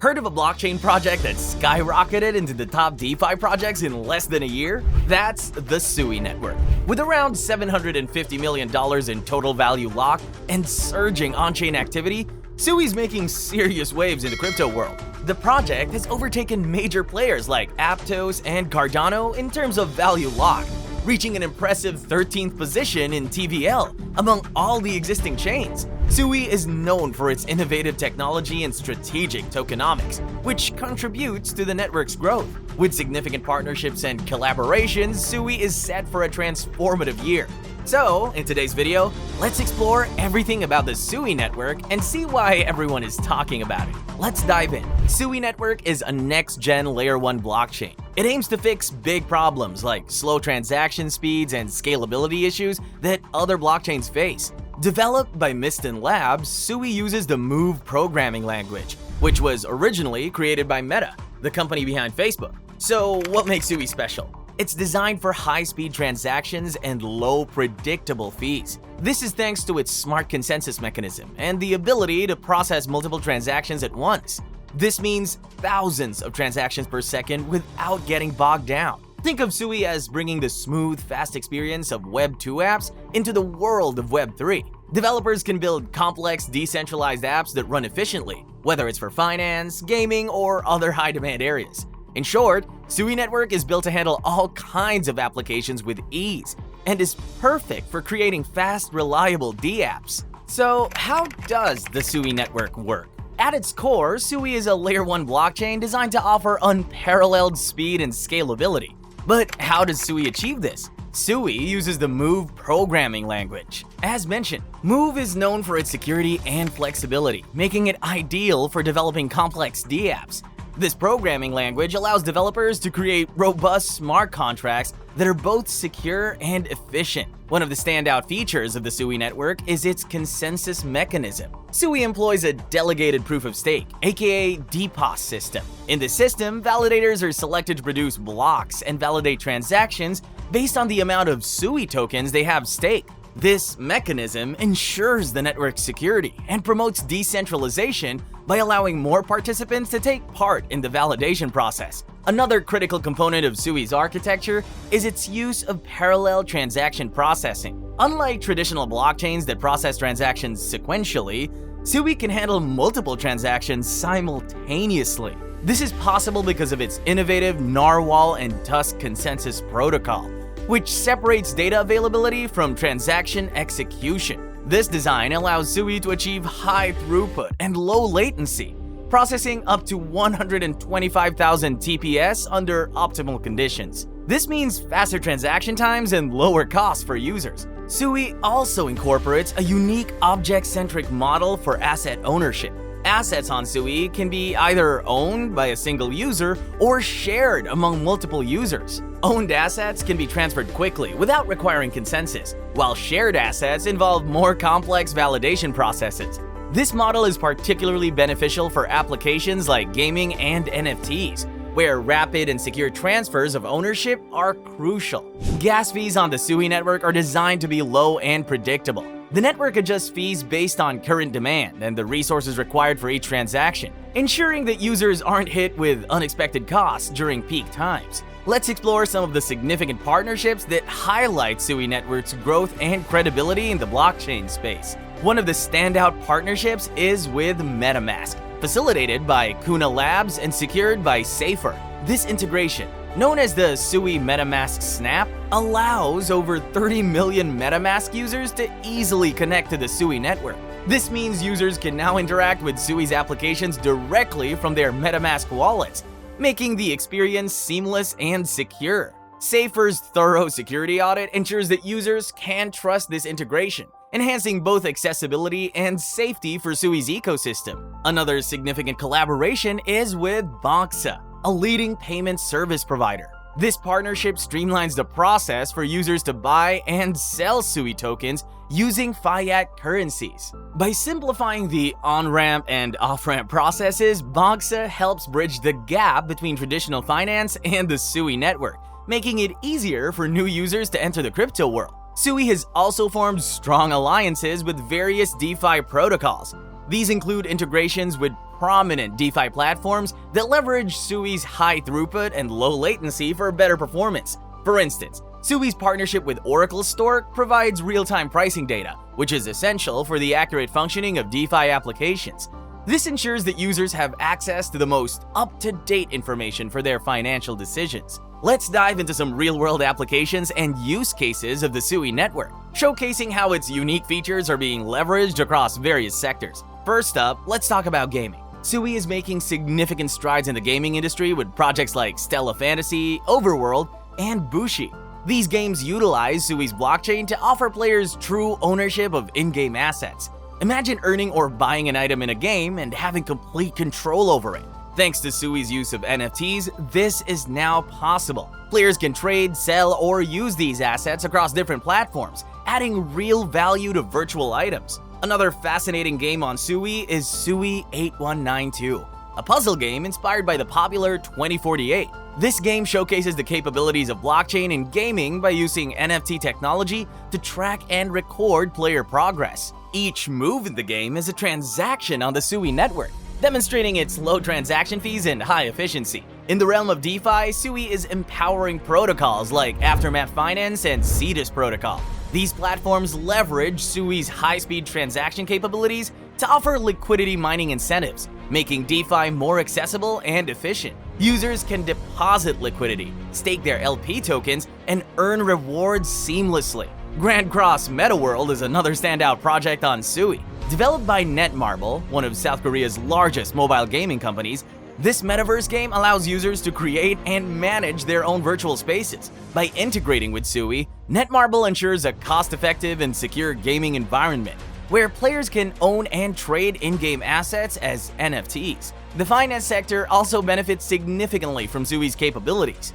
Heard of a blockchain project that skyrocketed into the top DeFi projects in less than a year? That's the SUI Network. With around $750 million in total value locked and surging on-chain activity, SUI's making serious waves in the crypto world. The project has overtaken major players like Aptos and Cardano in terms of value locked, reaching an impressive 13th position in TVL among all the existing chains. SUI is known for its innovative technology and strategic tokenomics, which contributes to the network's growth. With significant partnerships and collaborations, SUI is set for a transformative year. So, in today's video, let's explore everything about the SUI network and see why everyone is talking about it. Let's dive in. SUI Network is a next-gen Layer 1 blockchain. It aims to fix big problems like slow transaction speeds and scalability issues that other blockchains face. Developed by Miston Labs, SUI uses the Move programming language, which was originally created by Meta, the company behind Facebook. So, what makes SUI special? It's designed for high-speed transactions and low predictable fees. This is thanks to its smart consensus mechanism and the ability to process multiple transactions at once. This means thousands of transactions per second without getting bogged down. Think of SUI as bringing the smooth, fast experience of Web 2 apps into the world of Web 3. Developers can build complex, decentralized apps that run efficiently, whether it's for finance, gaming, or other high-demand areas. In short, SUI Network is built to handle all kinds of applications with ease and is perfect for creating fast, reliable dApps. So, how does the SUI Network work? At its core, SUI is a Layer 1 blockchain designed to offer unparalleled speed and scalability. But how does SUI achieve this? SUI uses the Move programming language. As mentioned, Move is known for its security and flexibility, making it ideal for developing complex dApps. This programming language allows developers to create robust smart contracts that are both secure and efficient. One of the standout features of the SUI network is its consensus mechanism. SUI employs a delegated proof of stake, aka DPoS system. In this system, validators are selected to produce blocks and validate transactions based on the amount of SUI tokens they have staked. This mechanism ensures the network's security and promotes decentralization by allowing more participants to take part in the validation process. Another critical component of SUI's architecture is its use of parallel transaction processing. Unlike traditional blockchains that process transactions sequentially, SUI can handle multiple transactions simultaneously. This is possible because of its innovative Narwhal and Tusk consensus protocol, which separates data availability from transaction execution. This design allows SUI to achieve high throughput and low latency, processing up to 125,000 TPS under optimal conditions. This means faster transaction times and lower costs for users. SUI also incorporates a unique object-centric model for asset ownership. Assets on SUI can be either owned by a single user or shared among multiple users. Owned assets can be transferred quickly without requiring consensus, while shared assets involve more complex validation processes. This model is particularly beneficial for applications like gaming and NFTs, where rapid and secure transfers of ownership are crucial. Gas fees on the SUI network are designed to be low and predictable. The network adjusts fees based on current demand and the resources required for each transaction, ensuring that users aren't hit with unexpected costs during peak times. Let's explore some of the significant partnerships that highlight SUI Network's growth and credibility in the blockchain space. One of the standout partnerships is with MetaMask, facilitated by Kuna Labs and secured by Safer. This integration, known as the SUI MetaMask Snap, allows over 30 million MetaMask users to easily connect to the SUI network. This means users can now interact with SUI's applications directly from their MetaMask wallets, making the experience seamless and secure. Safer's thorough security audit ensures that users can trust this integration, enhancing both accessibility and safety for SUI's ecosystem. Another significant collaboration is with Banxa, a leading payment service provider. This partnership streamlines the process for users to buy and sell SUI tokens using fiat currencies. By simplifying the on-ramp and off-ramp processes, Banxa helps bridge the gap between traditional finance and the SUI network, making it easier for new users to enter the crypto world. SUI has also formed strong alliances with various DeFi protocols. These include integrations with prominent DeFi platforms that leverage SUI's high throughput and low latency for better performance. For instance, SUI's partnership with Oracle Stork provides real-time pricing data, which is essential for the accurate functioning of DeFi applications. This ensures that users have access to the most up-to-date information for their financial decisions. Let's dive into some real-world applications and use cases of the SUI network, showcasing how its unique features are being leveraged across various sectors. First up, let's talk about gaming. SUI is making significant strides in the gaming industry with projects like Stella Fantasy, Overworld, and Bushi. These games utilize SUI's blockchain to offer players true ownership of in-game assets. Imagine earning or buying an item in a game and having complete control over it. Thanks to SUI's use of NFTs, this is now possible. Players can trade, sell, or use these assets across different platforms, adding real value to virtual items. Another fascinating game on SUI is SUI 8192, a puzzle game inspired by the popular 2048. This game showcases the capabilities of blockchain in gaming by using NFT technology to track and record player progress. Each move in the game is a transaction on the SUI network, demonstrating its low transaction fees and high efficiency. In the realm of DeFi, SUI is empowering protocols like Aftermath Finance and Cetus Protocol. These platforms leverage SUI's high-speed transaction capabilities to offer liquidity mining incentives, making DeFi more accessible and efficient. Users can deposit liquidity, stake their LP tokens, and earn rewards seamlessly. Grand Cross MetaWorld is another standout project on SUI. Developed by Netmarble, one of South Korea's largest mobile gaming companies, this metaverse game allows users to create and manage their own virtual spaces. By integrating with SUI, Netmarble ensures a cost-effective and secure gaming environment where players can own and trade in-game assets as NFTs. The finance sector also benefits significantly from SUI's capabilities.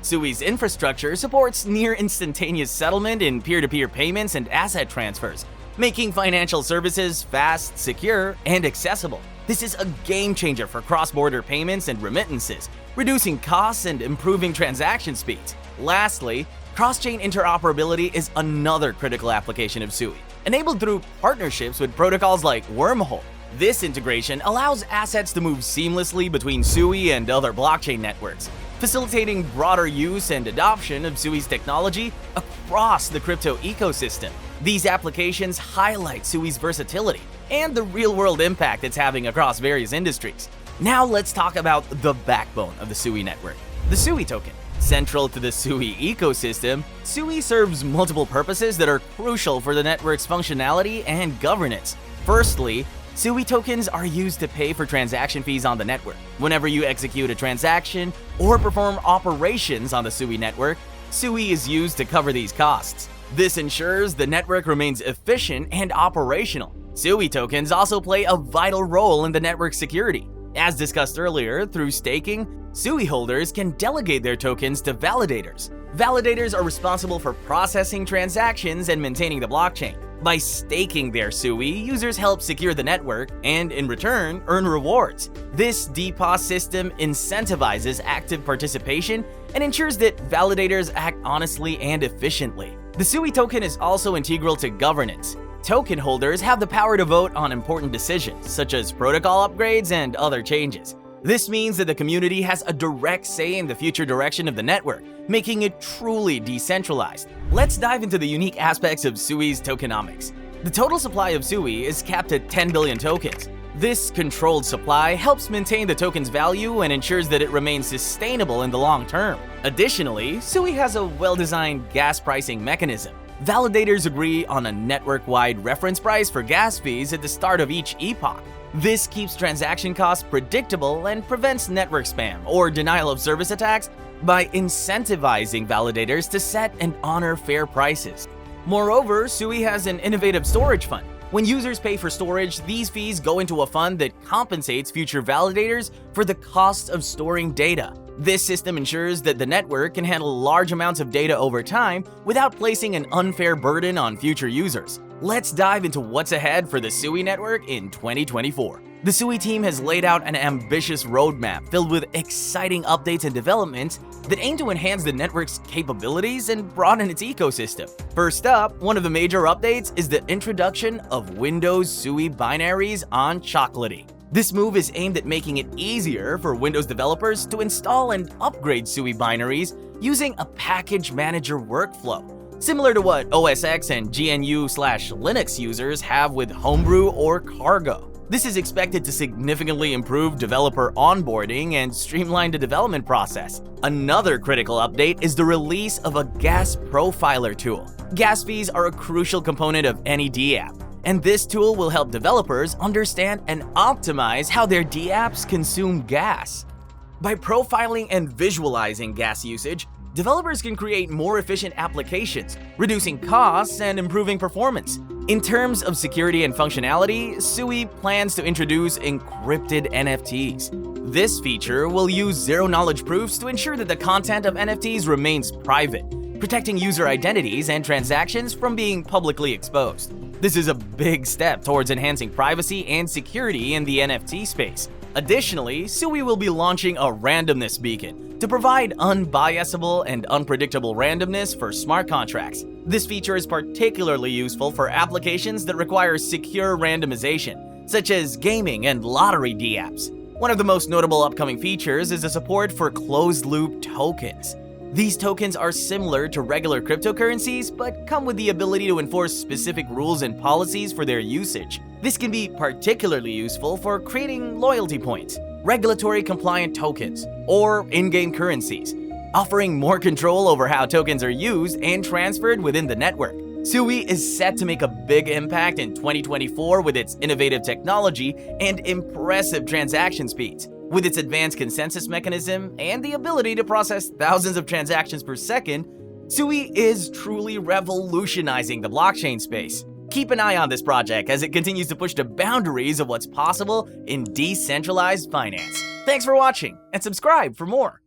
SUI's infrastructure supports near-instantaneous settlement in peer-to-peer payments and asset transfers, making financial services fast, secure, and accessible. This is a game-changer for cross-border payments and remittances, reducing costs and improving transaction speeds. Lastly, cross-chain interoperability is another critical application of SUI, enabled through partnerships with protocols like Wormhole. This integration allows assets to move seamlessly between SUI and other blockchain networks, facilitating broader use and adoption of SUI's technology across the crypto ecosystem. These applications highlight SUI's versatility and the real-world impact it's having across various industries. Now let's talk about the backbone of the SUI network, the SUI Token. Central to the SUI ecosystem, SUI serves multiple purposes that are crucial for the network's functionality and governance. Firstly, SUI tokens are used to pay for transaction fees on the network. Whenever you execute a transaction or perform operations on the SUI network, SUI is used to cover these costs. This ensures the network remains efficient and operational. SUI tokens also play a vital role in the network's security. As discussed earlier, through staking, SUI holders can delegate their tokens to validators. Validators are responsible for processing transactions and maintaining the blockchain. By staking their SUI, users help secure the network and, in return, earn rewards. This DPoS system incentivizes active participation and ensures that validators act honestly and efficiently. The SUI token is also integral to governance. Token holders have the power to vote on important decisions, such as protocol upgrades and other changes. This means that the community has a direct say in the future direction of the network, making it truly decentralized. Let's dive into the unique aspects of SUI's tokenomics. The total supply of SUI is capped at 10 billion tokens. This controlled supply helps maintain the token's value and ensures that it remains sustainable in the long term. Additionally, SUI has a well-designed gas pricing mechanism. Validators agree on a network-wide reference price for gas fees at the start of each epoch. This keeps transaction costs predictable and prevents network spam or denial of service attacks by incentivizing validators to set and honor fair prices. Moreover, SUI has an innovative storage fund. When users pay for storage, these fees go into a fund that compensates future validators for the cost of storing data. This system ensures that the network can handle large amounts of data over time without placing an unfair burden on future users. Let's dive into what's ahead for the SUI network in 2024. The SUI team has laid out an ambitious roadmap filled with exciting updates and developments that aim to enhance the network's capabilities and broaden its ecosystem. First up, one of the major updates is the introduction of Windows SUI binaries on Chocolatey. This move is aimed at making it easier for Windows developers to install and upgrade SUI binaries using a package manager workflow, similar to what OS X and GNU/Linux users have with Homebrew or Cargo. This is expected to significantly improve developer onboarding and streamline the development process. Another critical update is the release of a gas profiler tool. Gas fees are a crucial component of any DApp, and this tool will help developers understand and optimize how their DApps consume gas. By profiling and visualizing gas usage, developers can create more efficient applications, reducing costs and improving performance. In terms of security and functionality, SUI plans to introduce encrypted NFTs. This feature will use zero-knowledge proofs to ensure that the content of NFTs remains private, protecting user identities and transactions from being publicly exposed. This is a big step towards enhancing privacy and security in the NFT space. Additionally, SUI will be launching a randomness beacon to provide unbiasable and unpredictable randomness for smart contracts. This feature is particularly useful for applications that require secure randomization, such as gaming and lottery DApps. One of the most notable upcoming features is the support for closed-loop tokens. These tokens are similar to regular cryptocurrencies, but come with the ability to enforce specific rules and policies for their usage. This can be particularly useful for creating loyalty points, regulatory compliant tokens, or in-game currencies, offering more control over how tokens are used and transferred within the network. SUI is set to make a big impact in 2024 with its innovative technology and impressive transaction speeds. With its advanced consensus mechanism and the ability to process thousands of transactions per second, SUI is truly revolutionizing the blockchain space. Keep an eye on this project as it continues to push the boundaries of what's possible in decentralized finance. Thanks for watching, and subscribe for more.